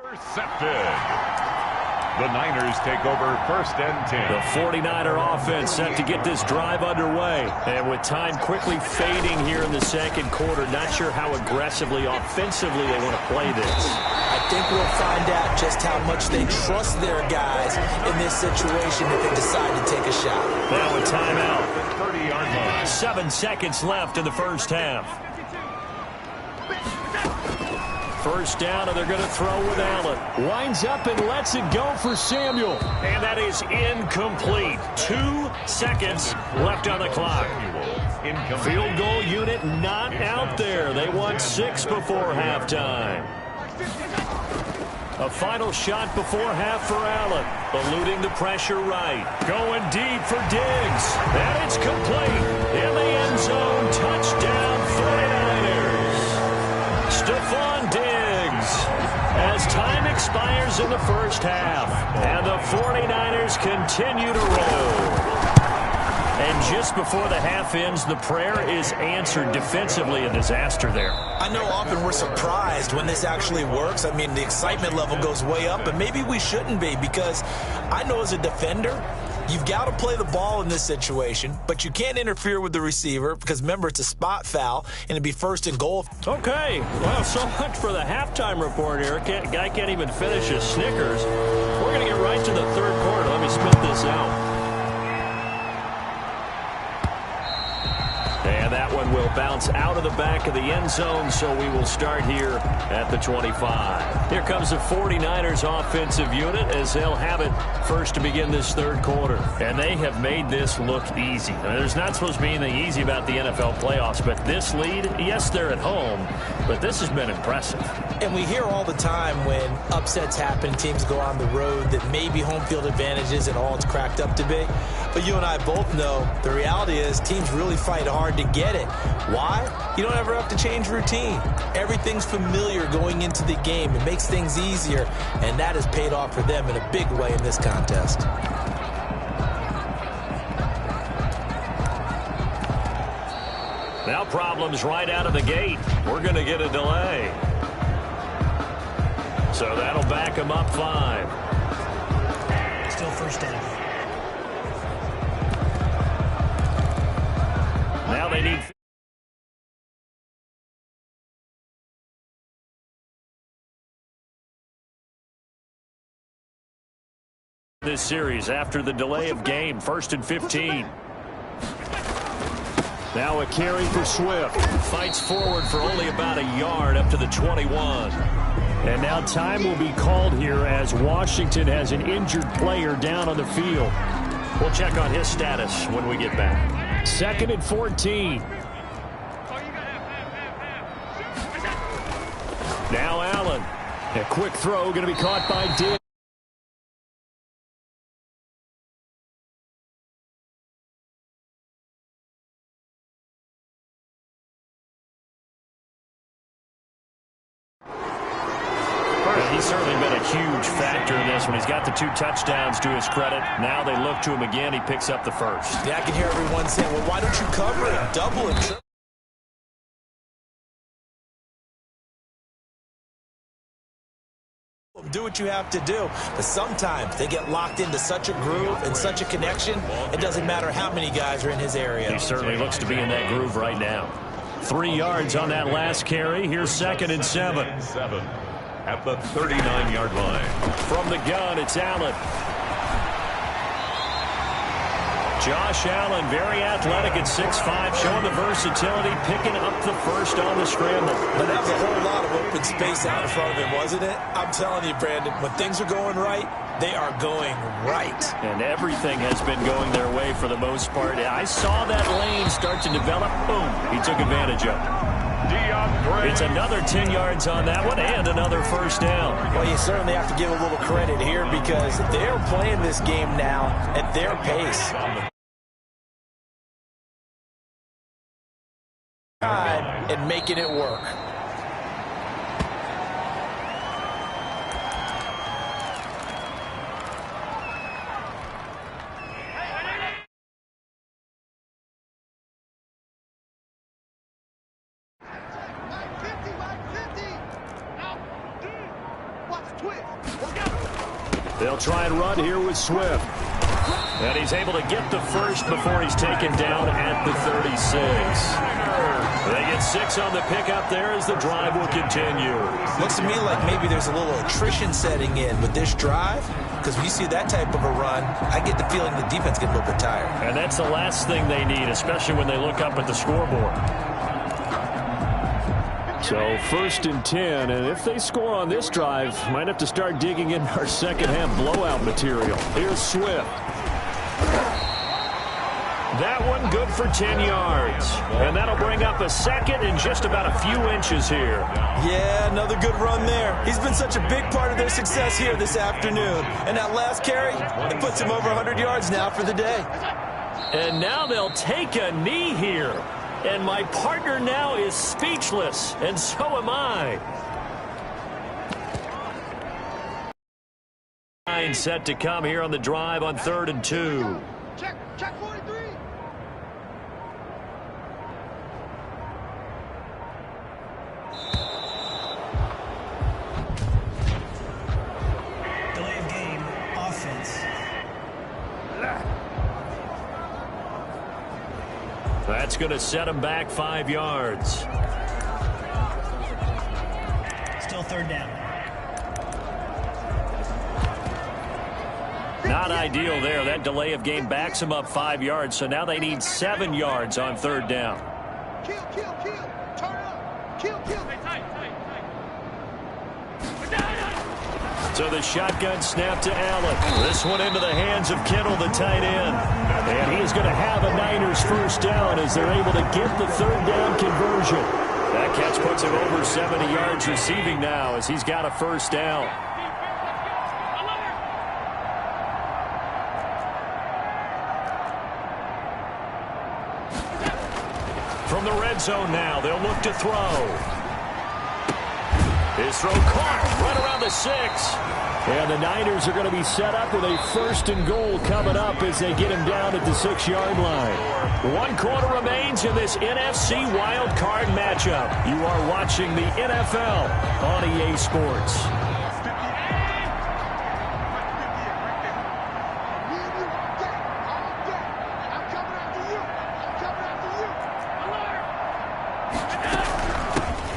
Intercepted. The Niners take over 1st and 10. The 49er offense set to get this drive underway. And with time quickly fading here in the second quarter, not sure how aggressively, offensively they want to play this. I think we'll find out just how much they trust their guys in this situation if they decide to take a shot. Now a timeout. 30-yard line. 7 seconds left in the first half. First down, and they're going to throw with Allen. Winds up and lets it go for Samuel. And that is incomplete. 2 seconds left on the clock. Field goal unit not out there. They want 6 before halftime. A final shot before half for Allen. Eluding the pressure right. Going deep for Diggs. And it's complete. In the end zone. Touchdown 49ers. Stephon Diggs. As time expires in the first half. And the 49ers continue to roll. And just before the half ends, the prayer is answered. Defensively, a disaster there. I know often we're surprised when this actually works. I mean, the excitement level goes way up, but maybe we shouldn't be, because I know as a defender, you've got to play the ball in this situation, but you can't interfere with the receiver because, remember, it's a spot foul, and it'd be 1st and goal. Okay, well, so much for the halftime report here. Guy can't even finish his Snickers. We're going to get right to the third quarter. Let me spit this out. And that one will bounce out of the back of the end zone, so we will start here at the 25. Here comes the 49ers offensive unit as they'll have it first to begin this third quarter. And they have made this look easy. Now, there's not supposed to be anything easy about the NFL playoffs, but this lead, yes, they're at home, but this has been impressive. And we hear all the time when upsets happen, teams go on the road, that maybe home field advantage isn't all it's cracked up to be. But you and I both know the reality is teams really fight hard to get it. Why? You don't ever have to change routine. Everything's familiar going into the game. It makes things easier, and that has paid off for them in a big way in this contest. Now problems right out of the gate. We're going to get a delay. So that'll back them up 5. Still first down. Now they need... this series after the delay of game. 1st and 15. Now a carry for Swift. Fights forward for only about a yard up to the 21. And now time will be called here as Washington has an injured player down on the field. We'll check on his status when we get back. 2nd and 14. Now Allen. A quick throw going to be caught by Diggs. He's certainly been a huge factor in this one. He's got the 2 touchdowns to his credit. Now they look to him again. He picks up the 1st. Yeah, I can hear everyone saying, well, why don't you cover him, double him, triple? Do what you have to do. But sometimes they get locked into such a groove and such a connection, it doesn't matter how many guys are in his area. He certainly looks to be in that groove right now. 3 yards on that last carry. Here's 2nd and 7. At the 39-yard line. From the gun, it's Allen. Josh Allen, very athletic at 6'5", showing the versatility, picking up the 1st on the scramble. But that was a whole lot of open space out in front of him, wasn't it? I'm telling you, Brandon, when things are going right, they are going right. And everything has been going their way for the most part. I saw that lane start to develop. Boom, he took advantage of it. It's another 10 yards on that one and another 1st down. Well, you certainly have to give a little credit here because they're playing this game now at their pace. And making it work. Watch twist. They'll try and run here with Swift. And he's able to get the first before he's taken down at the 36. They get 6 on the pickup there as the drive will continue. Looks to me like maybe there's a little attrition setting in with this drive, because when you see that type of a run, I get the feeling the defense gets a little bit tired. And that's the last thing they need, especially when they look up at the scoreboard. So 1st and 10, and if they score on this drive, might have to start digging in our second-half blowout material. Here's Swift. That one good for 10 yards. And that'll bring up a second and just about a few inches here. Yeah, another good run there. He's been such a big part of their success here this afternoon. And that last carry, it puts him over 100 yards now for the day. And now they'll take a knee here. And my partner now is speechless, and so am I. Set to come here on the drive on 3rd and 2. Check 43. Delay of game, offense. That's going to set him back 5 yards. Still 3rd down. Not ideal there. That delay of game backs them up 5 yards, so now they need 7 yards on 3rd down. Kill. Turn up. Kill. So the shotgun snap to Allen. This one into the hands of Kittle, the tight end. And he's going to have a Niners 1st down as they're able to get the 3rd down conversion. That catch puts him over 70 yards receiving now as he's got a 1st down. From the red zone now, they'll look to throw. His throw caught right around the 6. And the Niners are going to be set up with a 1st and goal coming up as they get him down at the 6-yard line. 1 quarter remains in this NFC wild card matchup. You are watching the NFL on EA Sports.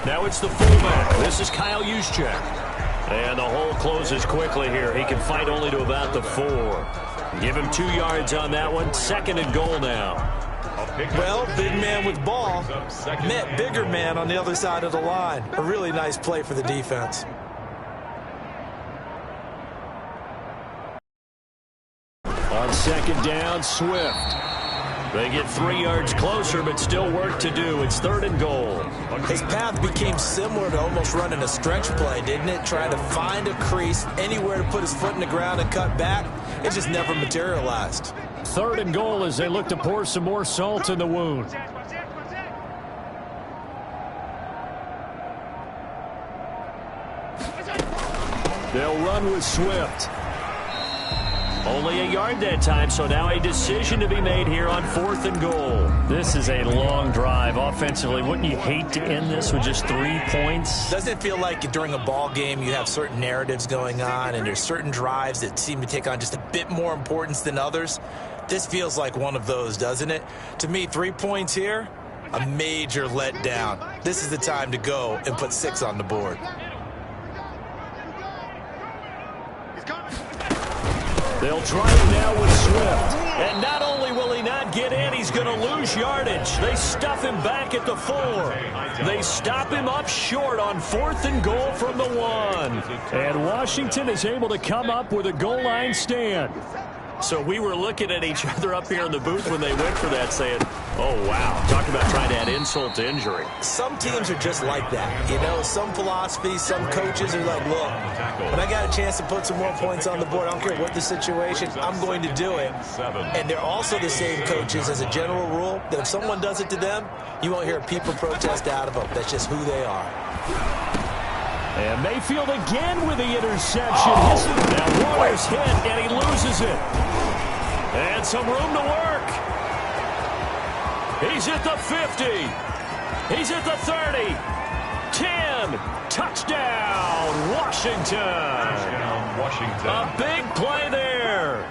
Now it's the fullback. This is Kyle Juszczyk. And the hole closes quickly here. He can fight only to about the 4. Give him 2 yards on that one. 2nd and goal now. Well, big man with ball met bigger man on the other side of the line. A really nice play for the defense. On 2nd down, Swift. They get 3 yards closer, but still work to do. It's 3rd and goal. His path became similar to almost running a stretch play, didn't it? Trying to find a crease, anywhere to put his foot in the ground and cut back. It just never materialized. 3rd and goal as they look to pour some more salt in the wound. They'll run with Swift. Only a yard that time, so now a decision to be made here on 4th and goal. This is a long drive offensively. Wouldn't you hate to end this with just 3 points? Doesn't it feel like during a ball game you have certain narratives going on and there's certain drives that seem to take on just a bit more importance than others? This feels like one of those, doesn't it? To me, 3 points here, a major letdown. This is the time to go and put 6 on the board. They'll try it now with Swift. And not only will he not get in, he's going to lose yardage. They stuff him back at the 4. They stop him up short on 4th and goal from the 1. And Washington is able to come up with a goal line stand. So we were looking at each other up here in the booth when they went for that saying, oh, wow, talk about trying to add insult to injury. Some teams are just like that. You know, some philosophies, some coaches are like, look, when I got a chance to put some more points on the board, I don't care what the situation, I'm going to do it. And they're also the same coaches as a general rule that if someone does it to them, you won't hear a people protest out of them. That's just who they are. And Mayfield again with the interception. Now Warner's hit, and he loses it. And some room to work. He's at the 50. He's at the 30. 10. again. Touchdown, Washington. Touchdown, Washington. A big play there.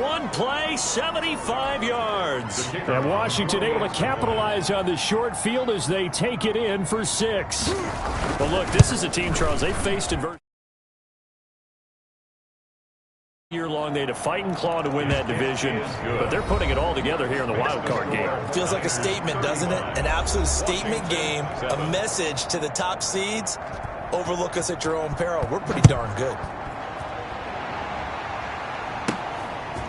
One play, 75 yards. And Washington able to capitalize on the short field as they take it in for 6. Well, look, this is a team, Charles, they faced adversity year long. They had to fight and claw to win that division, but they're putting it all together here in the wild card game. Feels like a statement, doesn't it? An absolute statement game, a message to the top seeds. Overlook us at your own peril. We're pretty darn good.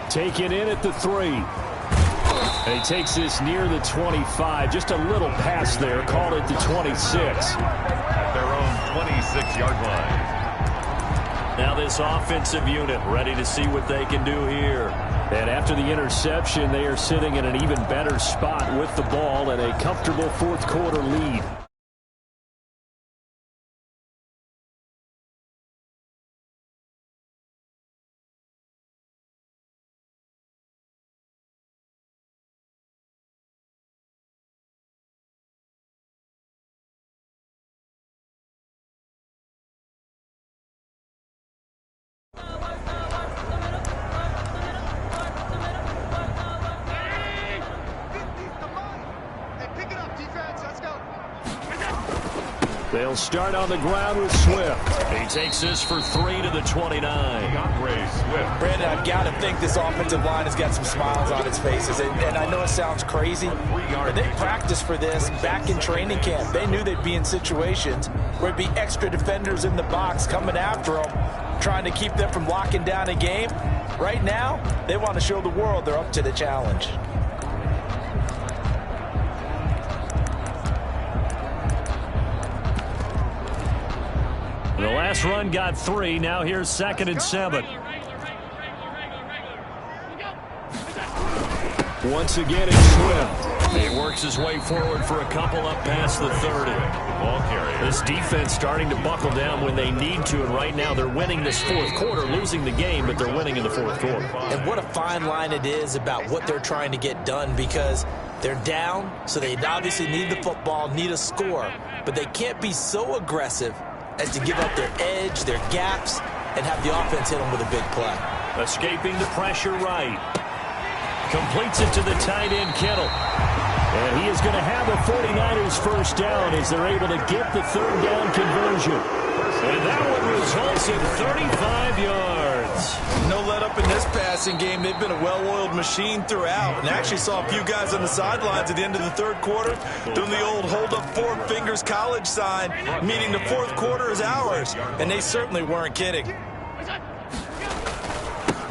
Taken in at the 3. And he takes this near the 25. Just a little pass there. Called it the 26. At their own 26-yard line. Now this offensive unit ready to see what they can do here. And after the interception, they are sitting in an even better spot with the ball and a comfortable fourth quarter lead. They'll start on the ground with Swift. He takes this for 3 to the 29. Swift. Brandon, I've got to think this offensive line has got some smiles on its faces. And I know it sounds crazy, but they practiced for this back in training camp. They knew they'd be in situations where it'd be extra defenders in the box coming after them, trying to keep them from locking down a game. Right now, they want to show the world they're up to the challenge. The last run got 3. Now here's 2nd and 7. Once again, it's Swift. He works his way forward for a couple up past the 30. Ball carrier. This defense starting to buckle down when they need to, and right now they're winning this fourth quarter, losing the game, but they're winning in the fourth quarter. And what a fine line it is about what they're trying to get done, because they're down, so they obviously need the football, need a score, but they can't be so aggressive as to give up their edge, their gaps, and have the offense hit them with a big play. Escaping the pressure right. Completes it to the tight end, Kittle. And he is going to have a 49ers first down as they're able to get the third down conversion. And that one results in 35 yards. No let up in this passing game. They've been a well-oiled machine throughout. And I actually saw a few guys on the sidelines at the end of the third quarter doing the old hold up 4 fingers college sign, meaning the fourth quarter is ours. And they certainly weren't kidding.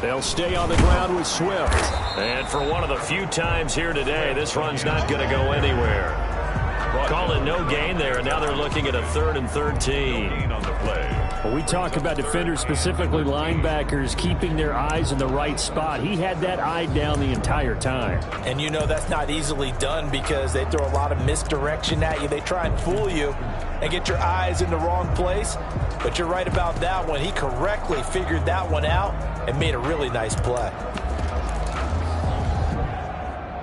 They'll stay on the ground with Swift. And for one of the few times here today, this run's not going to go anywhere. Call it no gain there, and now they're looking at a 3rd and 13. On the play. When we talk about defenders, specifically linebackers, keeping their eyes in the right spot, he had that eye down the entire time. And you know that's not easily done because they throw a lot of misdirection at you. They try and fool you and get your eyes in the wrong place. But you're right about that one. He correctly figured that one out and made a really nice play.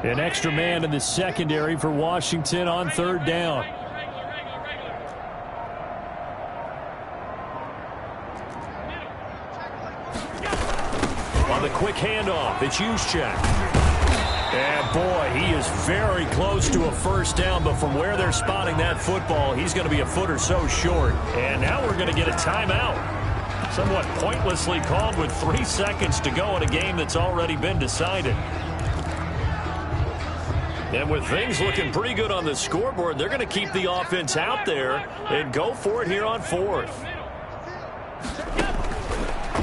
An extra man in the secondary for Washington on 3rd down. On the quick handoff, it's Juszczyk. And boy, he is very close to a first down, but from where they're spotting that football, he's going to be a foot or so short. And now we're going to get a timeout. Somewhat pointlessly called with 3 seconds to go in a game that's already been decided. And with things looking pretty good on the scoreboard, they're going to keep the offense out there and go for it here on 4th.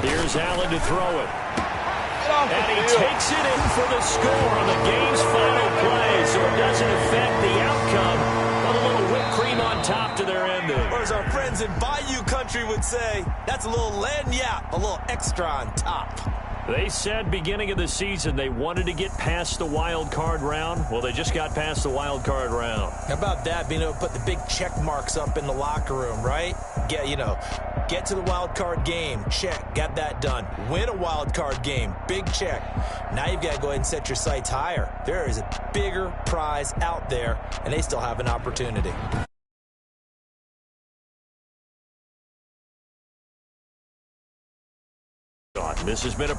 Here's Allen to throw it. And he takes it in for the score on the game's final play, so it doesn't affect the outcome. But a little whipped cream on top to their ending. Or as our friends in Bayou Country would say, that's a little lagniappe, a little extra on top. They said beginning of the season they wanted to get past the wild card round. Well, they just got past the wild card round. How about that, being able to put the big check marks up in the locker room, right? Get to the wild card game, check, got that done. Win a wild card game, big check. Now you've got to go ahead and set your sights higher. There is a bigger prize out there, and they still have an opportunity. on. This has been a